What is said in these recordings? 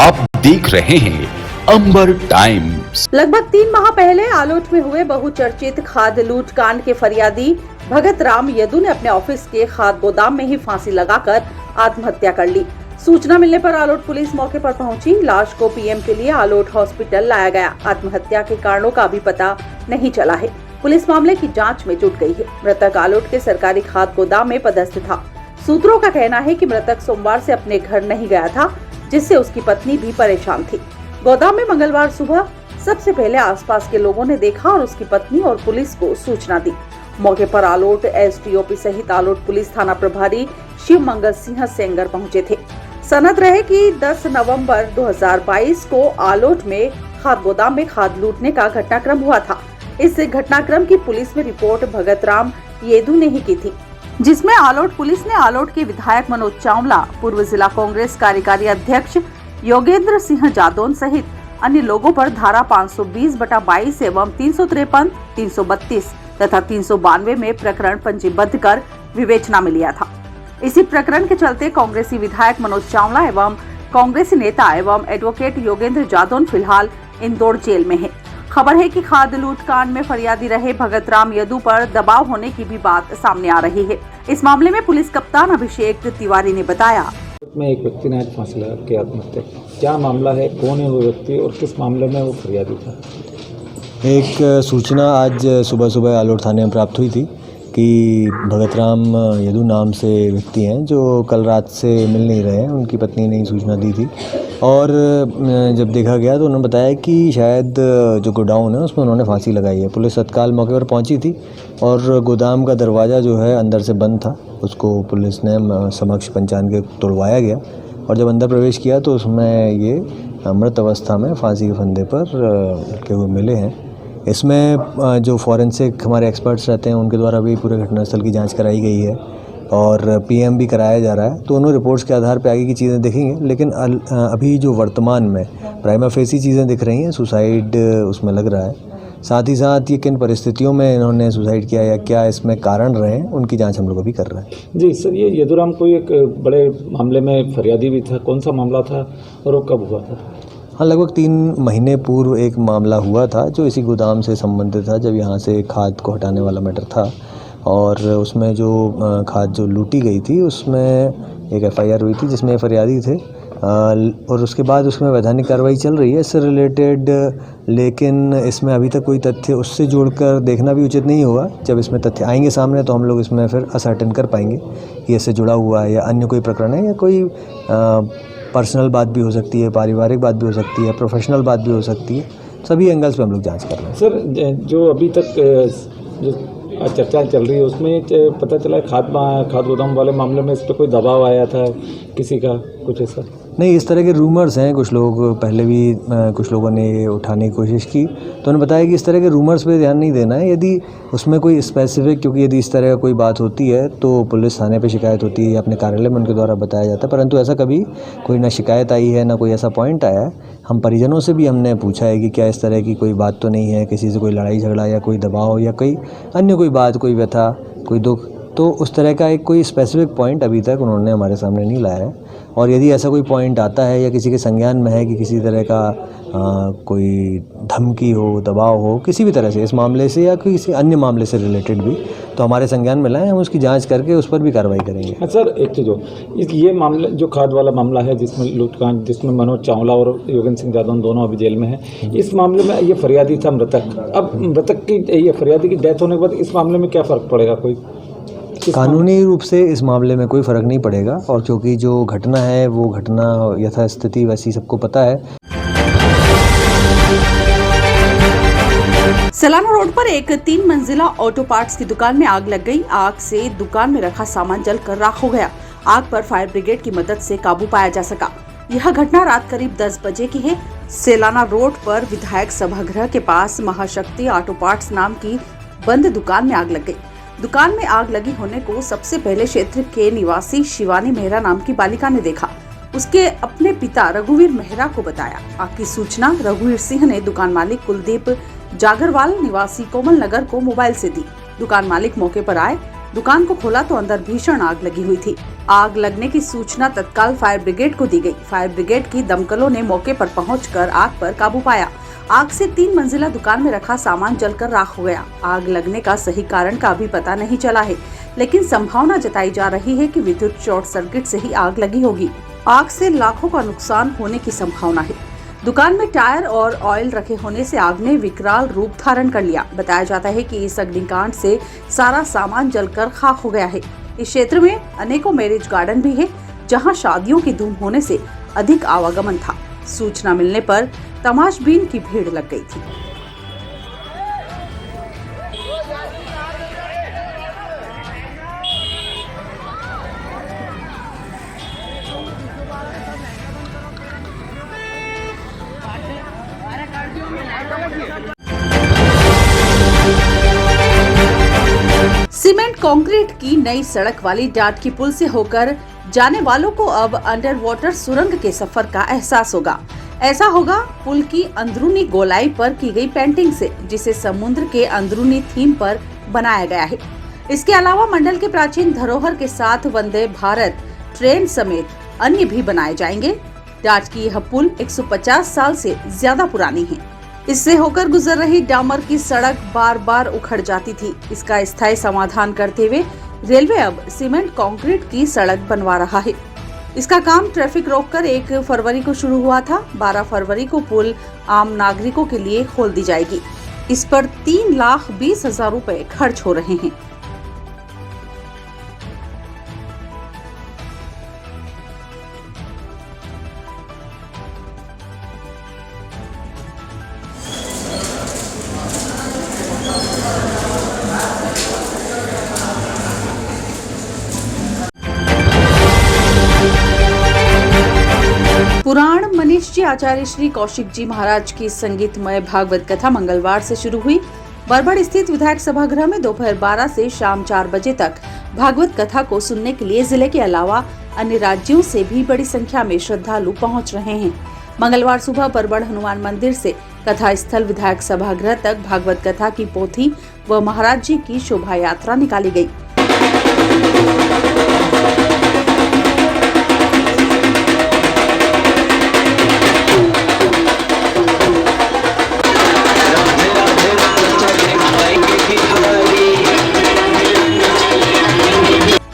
आप देख रहे हैं अंबर टाइम्स। लगभग 3 माह पहले आलोट में हुए बहुचर्चित खाद्य लूट कांड के फरियादी भगत राम यदू ने अपने ऑफिस के खाद्य गोदाम में ही फांसी लगाकर आत्महत्या कर ली। सूचना मिलने पर आलोट पुलिस मौके पर पहुंची। लाश को पीएम के लिए आलोट हॉस्पिटल लाया गया। आत्महत्या के कारणों का अभी पता नहीं चला है। पुलिस मामले की जांच में जुट गई है। मृतक आलोट के सरकारी खाद्य गोदाम में पदस्थ था। सूत्रों का कहना है कि मृतक सोमवार से अपने घर नहीं गया था, जिससे उसकी पत्नी भी परेशान थी। गोदाम में मंगलवार सुबह सबसे पहले आसपास के लोगों ने देखा और उसकी पत्नी और पुलिस को सूचना दी। मौके पर आलोट एसडीओपी सहित आलोट पुलिस थाना प्रभारी शिव मंगल सिंह सेंगर पहुंचे थे। सनद रहे कि 10 नवंबर 2022 को आलोट में खाद्य गोदाम में खाद लूटने का घटनाक्रम हुआ था। इस घटनाक्रम की पुलिस में रिपोर्ट भगत राम येदू ने ही की थी, जिसमें आलोट पुलिस ने आलोट के विधायक मनोज चावला, पूर्व जिला कांग्रेस कार्यकारी अध्यक्ष योगेंद्र सिंह जादौन सहित अन्य लोगों पर धारा 520/22 एवं 353, 332 तथा 392 में प्रकरण पंजीबद्ध कर विवेचना में लिया था। इसी प्रकरण के चलते कांग्रेसी विधायक मनोज चावला एवं कांग्रेसी नेता एवं एडवोकेट योगेंद्र जादौन फिलहाल इंदौर जेल में है। खबर है कि खाद्य लूट कांड में फरियादी रहे भगत राम यदू पर दबाव होने की भी बात सामने आ रही है। इस मामले में पुलिस कप्तान अभिषेक तिवारी ने बताया, में एक व्यक्ति ने आज फांसी लगा के आत्महत्या। क्या मामला है, कौन है वो व्यक्ति और किस मामले में वो फरियादी था? एक सूचना आज सुबह सुबह आलोट थाने में प्राप्त हुई थी कि भगत राम यदू नाम से व्यक्ति हैं जो कल रात से मिल नहीं रहे हैं। उनकी पत्नी ने सूचना दी थी और जब देखा गया तो उन्होंने बताया कि शायद जो गोडाउन है उसमें उन्होंने फांसी लगाई है। पुलिस तत्काल मौके पर पहुंची थी और गोदाम का दरवाज़ा जो है अंदर से बंद था, उसको पुलिस ने समक्ष पहचान के तोड़वाया गया और जब अंदर प्रवेश किया तो उसमें ये मृत अवस्था में फांसी के फंदे पर लटके हुए मिले हैं। इसमें जो फॉरेंसिक हमारे एक्सपर्ट्स रहते हैं उनके द्वारा भी पूरे घटनास्थल की जांच कराई गई है और पीएम भी कराया जा रहा है। दोनों रिपोर्ट्स के आधार पर आगे की चीज़ें दिखेंगी, लेकिन अभी जो वर्तमान में प्राइमा फेसी चीज़ें दिख रही हैं, सुसाइड उसमें लग रहा है। साथ ही साथ ये किन परिस्थितियों में इन्होंने सुसाइड किया या क्या इसमें कारण रहे हैं, उनकी जांच हम लोग अभी कर रहे हैं। जी सर, ये यदुराम कोई एक बड़े मामले में फरियादी भी था, कौन सा मामला था और वो कब हुआ था? हाँ, लगभग 3 महीने पूर्व एक मामला हुआ था जो इसी गोदाम से संबंधित था, जब यहाँ से खाद को हटाने वाला मैटर था और उसमें जो खाद जो लूटी गई थी उसमें एक एफआईआर हुई थी जिसमें फरियादी थे और उसके बाद उसमें वैधानिक कार्रवाई चल रही है इससे रिलेटेड। लेकिन इसमें अभी तक कोई तथ्य उससे जोड़कर देखना भी उचित नहीं होगा। जब इसमें तथ्य आएंगे सामने तो हम लोग इसमें फिर असर्टेन कर पाएंगे कि इससे जुड़ा हुआ है या अन्य कोई प्रकरण है या कोई पर्सनल बात भी हो सकती है, पारिवारिक बात भी हो सकती है, प्रोफेशनल बात भी हो सकती है। सभी एंगल्स पे हम लोग जांच कर रहे हैं। सर, जो अभी तक जो चर्चा चल रही है उसमें पता चला है खाद गोदाम वाले मामले में इस पर कोई दबाव आया था किसी का, कुछ ऐसा? नहीं, इस तरह के रूमर्स हैं। कुछ लोग पहले भी कुछ लोगों ने ये उठाने की कोशिश की तो उन्होंने बताया कि इस तरह के रूमर्स पे ध्यान नहीं देना है। यदि उसमें कोई स्पेसिफिक, क्योंकि यदि इस तरह का कोई बात होती है तो पुलिस थाने पे शिकायत होती है या अपने कार्यालय में उनके द्वारा बताया जाता है, परंतु ऐसा कभी कोई ना शिकायत आई है ना कोई ऐसा पॉइंट आया है। हम परिजनों से भी हमने पूछा है कि क्या इस तरह की कोई बात तो नहीं है, किसी से कोई लड़ाई झगड़ा या कोई दबाव या कोई अन्य कोई बात, कोई व्यथा, कोई दुख, तो उस तरह का एक कोई स्पेसिफिक पॉइंट अभी तक उन्होंने हमारे सामने नहीं लाया है। और यदि ऐसा कोई पॉइंट आता है या किसी के संज्ञान में है कि किसी तरह का कोई धमकी हो, दबाव हो, किसी भी तरह से इस मामले से या किसी अन्य मामले से रिलेटेड भी, तो हमारे संज्ञान में लाएं, हम उसकी जांच करके उस पर भी कार्रवाई करेंगे। हाँ सर, एक चीज़ हो, ये मामला जो खाद वाला मामला है जिसमें लूटकांड, जिसमें मनोज चावला और योगेंद्र सिंह जादौन दोनों अभी जेल में हैं, इस मामले में ये फरियादी था मृतक। अब मृतक की, ये फरियादी की डेथ होने के बाद इस मामले में क्या फ़र्क पड़ेगा? कोई कानूनी रूप से इस मामले में कोई फ़र्क नहीं पड़ेगा और क्योंकि जो घटना है वो घटना यथास्थिति वैसी सबको पता है। सलाना रोड पर एक 3 मंजिला ऑटो पार्ट्स की दुकान में आग लग गई। आग से दुकान में रखा सामान जलकर राख हो गया। आग पर फायर ब्रिगेड की मदद से काबू पाया जा सका। यह घटना रात करीब 10 बजे की है। सलाना रोड पर विधायक सभागृह के पास महाशक्ति ऑटो पार्ट्स नाम की बंद दुकान में आग लग गई। दुकान में आग लगी होने को सबसे पहले क्षेत्र के निवासी शिवानी मेहरा नाम की बालिका ने देखा। उसके अपने पिता रघुवीर मेहरा को बताया। आग की सूचना रघुवीर सिंह ने दुकान मालिक कुलदीप जागरवाल निवासी कोमल नगर को मोबाइल से दी। दुकान मालिक मौके पर आए दुकान को खोला तो अंदर भीषण आग लगी हुई थी। आग लगने की सूचना तत्काल फायर ब्रिगेड को दी गई। फायर ब्रिगेड की दमकलों ने मौके पर पहुंचकर आग पर काबू पाया। आग से 3 मंजिला दुकान में रखा सामान जलकर राख हो गया। आग लगने का सही कारण का अभी पता नहीं चला है, लेकिन संभावना जताई जा रही है कि विद्युत शॉर्ट सर्किट से ही आग लगी होगी। आग से लाखों का नुकसान होने की संभावना है। दुकान में टायर और ऑयल रखे होने से आग ने विकराल रूप धारण कर लिया। बताया जाता है कि इस अग्निकांड से सारा सामान जलकर खाक हो गया है। इस क्षेत्र में अनेकों मैरिज गार्डन भी है, जहां शादियों की धूम होने से अधिक आवागमन था। सूचना मिलने पर तमाशबीन की भीड़ लग गई थी। सीमेंट कंक्रीट की नई सड़क वाली डाट की पुल से होकर जाने वालों को अब अंडर वाटर सुरंग के सफर का एहसास होगा। ऐसा होगा पुल की अंदरूनी गोलाई पर की गई पेंटिंग से, जिसे समुद्र के अंदरूनी थीम पर बनाया गया है। इसके अलावा मंडल के प्राचीन धरोहर के साथ वंदे भारत ट्रेन समेत अन्य भी बनाए जाएंगे। डाट की यह पुल 150 साल से ज्यादा पुरानी है। इससे होकर गुजर रही डामर की सड़क बार बार उखड़ जाती थी। इसका स्थायी समाधान करते हुए रेलवे अब सीमेंट कंक्रीट की सड़क बनवा रहा है। इसका काम ट्रैफिक रोककर 1 फरवरी को शुरू हुआ था। 12 फरवरी को पुल आम नागरिकों के लिए खोल दी जाएगी। इस पर 3,20,000 रुपए खर्च हो रहे हैं। पुराण मनीष जी आचार्य श्री कौशिक जी महाराज की संगीतमय भागवत कथा मंगलवार से शुरू हुई। बरबड़ स्थित विधायक सभागृह में दोपहर 12 से शाम 4 बजे तक भागवत कथा को सुनने के लिए जिले के अलावा अन्य राज्यों से भी बड़ी संख्या में श्रद्धालु पहुंच रहे हैं। मंगलवार सुबह बरबड़ हनुमान मंदिर से कथा स्थल विधायक सभागृह तक भागवत कथा की पोथी व महाराज जी की शोभा यात्रा निकाली गयी।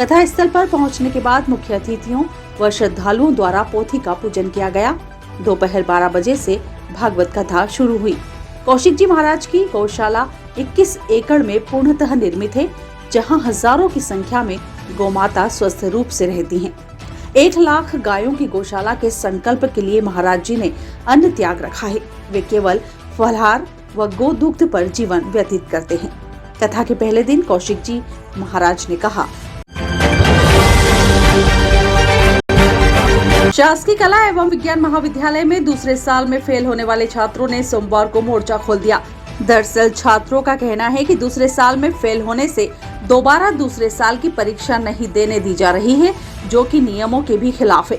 कथा स्थल पर पहुंचने के बाद मुख्य अतिथियों व श्रद्धालुओं द्वारा पोथी का पूजन किया गया। दोपहर 12 बजे से भागवत कथा शुरू हुई। कौशिक जी महाराज की गौशाला 21 एकड़ में पूर्णतः निर्मित है, जहां हजारों की संख्या में गौमाता स्वस्थ रूप से रहती हैं। 1 लाख गायों की गौशाला के संकल्प के लिए महाराज जी ने अन्न त्याग रखा है। वे केवल फलाहार व गोदुग्ध पर जीवन व्यतीत करते हैं। कथा के पहले दिन कौशिक जी महाराज ने कहा, शासकीय कला एवं विज्ञान महाविद्यालय में दूसरे साल में फेल होने वाले छात्रों ने सोमवार को मोर्चा खोल दिया। दरअसल छात्रों का कहना है कि दूसरे साल में फेल होने से दोबारा दूसरे साल की परीक्षा नहीं देने दी जा रही है, जो कि नियमों के भी खिलाफ है।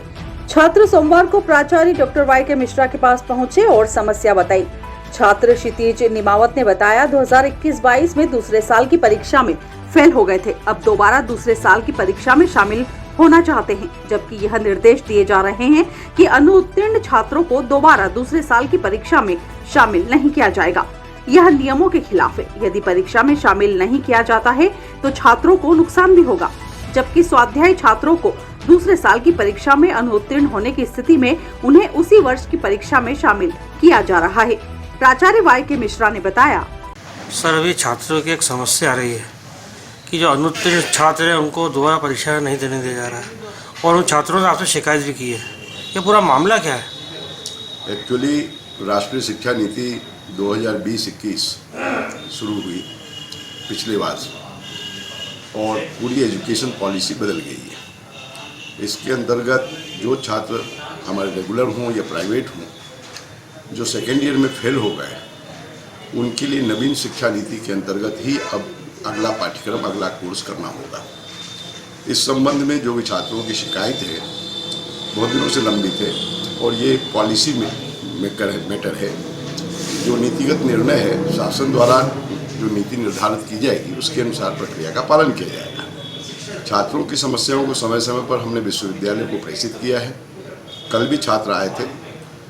छात्र सोमवार को प्राचार्य डॉक्टर YK मिश्रा के पास पहुंचे और समस्या बताई। छात्र क्षितिज निमावत ने बताया, 2021-22 में दूसरे साल की परीक्षा में फेल हो गए थे। अब दोबारा दूसरे साल की परीक्षा में शामिल होना चाहते हैं, जबकि यह निर्देश दिए जा रहे हैं कि अनुत्तीर्ण छात्रों को दोबारा दूसरे साल की परीक्षा में शामिल नहीं किया जाएगा। यह नियमों के खिलाफ है। यदि परीक्षा में शामिल नहीं किया जाता है तो छात्रों को नुकसान भी होगा, जबकि स्वाध्यायी छात्रों को दूसरे साल की परीक्षा में अनुत्तीर्ण होने की स्थिति में उन्हें उसी वर्ष की परीक्षा में शामिल किया जा रहा है। प्राचार्य YK मिश्रा ने बताया, सर अभी छात्रों की एक समस्या आ रही है कि जो अनुत्तीर्ण छात्र हैं उनको दोबारा परीक्षा नहीं देने दिया जा रहा है और उन छात्रों ने आपसे शिकायत भी की है। ये पूरा मामला क्या है? एक्चुअली राष्ट्रीय शिक्षा नीति 2020-21 शुरू हुई पिछले वर्ष और पूरी एजुकेशन पॉलिसी बदल गई है। इसके अंतर्गत जो छात्र हमारे रेगुलर हों या प्राइवेट हों, जो सेकेंड ईयर में फेल हो गए, उनके लिए नवीन शिक्षा नीति के अंतर्गत ही अब अगला पाठ्यक्रम, अगला कोर्स करना होगा। इस संबंध में जो भी छात्रों की शिकायत है बहुत दिनों से लंबित है और ये पॉलिसी में मैटर है। जो नीतिगत निर्णय है शासन द्वारा जो नीति निर्धारित की जाएगी उसके अनुसार प्रक्रिया का पालन किया जाएगा। छात्रों की समस्याओं को समय समय पर हमने विश्वविद्यालय को प्रेषित किया है। कल भी छात्र आए थे,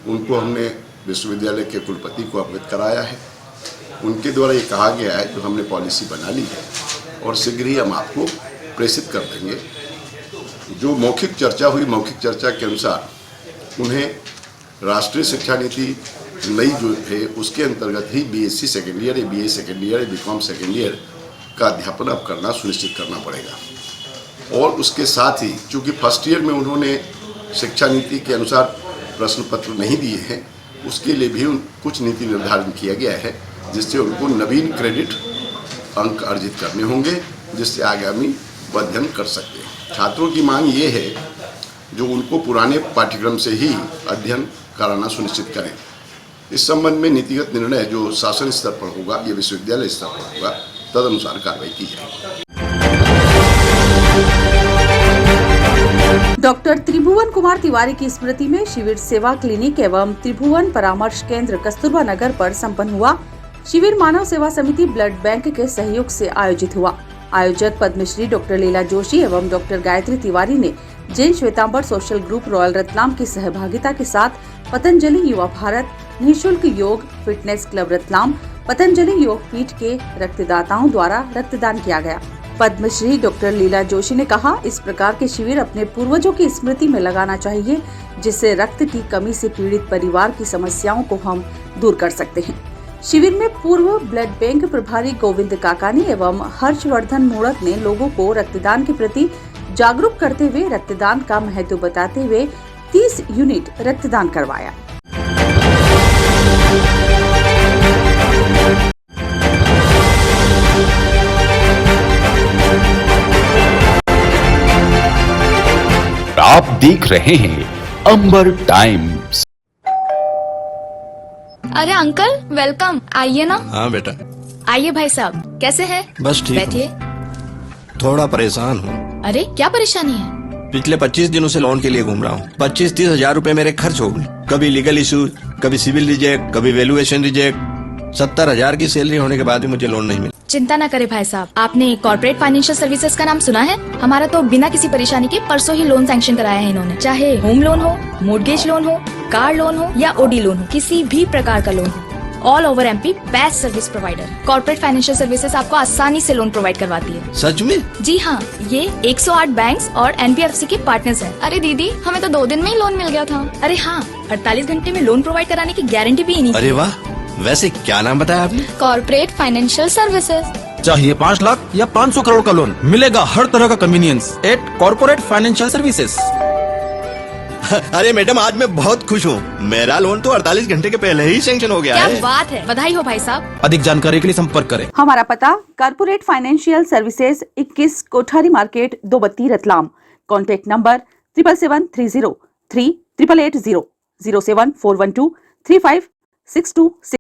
उनको हमने विश्वविद्यालय के कुलपति को अवगत कराया है। उनके द्वारा ये कहा गया है जो हमने पॉलिसी बना ली है और शीघ्र ही हम आपको प्रेषित कर देंगे। जो मौखिक चर्चा हुई, मौखिक चर्चा के अनुसार उन्हें राष्ट्रीय शिक्षा नीति नई जो है उसके अंतर्गत ही बीएससी सेकेंड ईयर या बीए सेकेंड ईयर या बीकॉम सेकेंड ईयर का अध्यापन अब करना सुनिश्चित करना पड़ेगा। और उसके साथ ही चूँकि फर्स्ट ईयर में उन्होंने शिक्षा नीति के अनुसार प्रश्न पत्र नहीं दिए हैं, उसके लिए भी कुछ नीति निर्धारण किया गया है जिससे उनको नवीन क्रेडिट अंक अर्जित करने होंगे, जिससे आगामी अध्ययन कर सकते हैं। छात्रों की मांग ये है जो उनको पुराने पाठ्यक्रम से ही अध्ययन कराना सुनिश्चित करें। इस संबंध में नीतिगत निर्णय जो शासन स्तर पर होगा या विश्वविद्यालय स्तर पर होगा, तदनुसार कार्रवाई की जाएगी। डॉक्टर त्रिभुवन कुमार तिवारी की स्मृति में शिविर सेवा क्लिनिक एवं त्रिभुवन परामर्श केंद्र कस्तूरबा नगर पर संपन्न हुआ। शिविर मानव सेवा समिति ब्लड बैंक के सहयोग से आयोजित हुआ। आयोजक पद्मश्री डॉक्टर लीला जोशी एवं डॉक्टर गायत्री तिवारी ने Jain Shvetambar social group royal Ratlam की सहभागिता के साथ पतंजलि युवा भारत, निःशुल्क योग फिटनेस क्लब रतलाम, पतंजलि योग पीठ के रक्तदाताओं द्वारा रक्तदान किया गया। पद्मश्री डॉक्टर लीला जोशी ने कहा, इस प्रकार के शिविर अपने पूर्वजों की स्मृति में लगाना चाहिए, जिससे रक्त की कमी से पीड़ित परिवार की समस्याओं को हम दूर कर सकते हैं। शिविर में पूर्व ब्लड बैंक प्रभारी गोविंद काकानी एवं हर्षवर्धन मोड़क ने लोगों को रक्तदान के प्रति जागरूक करते हुए रक्तदान का महत्व बताते हुए 30 यूनिट रक्तदान करवाया। आप देख रहे हैं अंबर टाइम्स। अरे अंकल वेलकम, आइए ना। हाँ बेटा। आइए भाई साहब, कैसे हैं? बस ठीक बैठिए। थोड़ा परेशान हूँ। अरे क्या परेशानी है? पिछले 25 दिनों से लोन के लिए घूम रहा हूँ। 25-30 हजार रूपए मेरे खर्च हो गए। कभी लीगल इशू, कभी सिविल रिजेक्ट, कभी वैल्यूएशन रिजेक्ट। 70,000 की सैलरी होने के बाद भी मुझे लोन नहीं मिला। चिंता न करें भाई साहब, आपने कॉर्पोरेट फाइनेंशियल सर्विसेज का नाम सुना है? हमारा तो बिना किसी परेशानी के परसों ही लोन सैंक्शन कराया है इन्होंने। चाहे होम लोन हो, मोर्टगेज लोन हो, कार लोन हो या ओडी लोन हो, किसी भी प्रकार का लोन हो, all over MP best service provider. Corporate financial services आपको आसानी से लोन प्रोवाइड करवाती है। सच में? जी हाँ, ये 108 बैंक्स और एनबीएफसी के पार्टनर्स हैं। अरे दीदी, हमें तो 2 दिन में ही लोन मिल गया था। अरे हाँ, 48 घंटे में लोन प्रोवाइड कराने की गारंटी भी इन्हीं की। अरे वाह, वैसे क्या नाम बताया आपने? Corporate financial services. चाहिए 5 लाख या 500 करोड़ का लोन, मिलेगा हर तरह का convenience at corporate financial services. अरे मैडम, आज मैं बहुत खुश हूँ। मेरा लोन तो 48 घंटे के पहले ही सैंक्शन हो गया क्या है। बात है, बधाई हो भाई साहब। अधिक जानकारी के लिए संपर्क करें। हमारा पता corporate financial services 21 Kothari market 232 Ratlam. Contact number 7773038880 074123562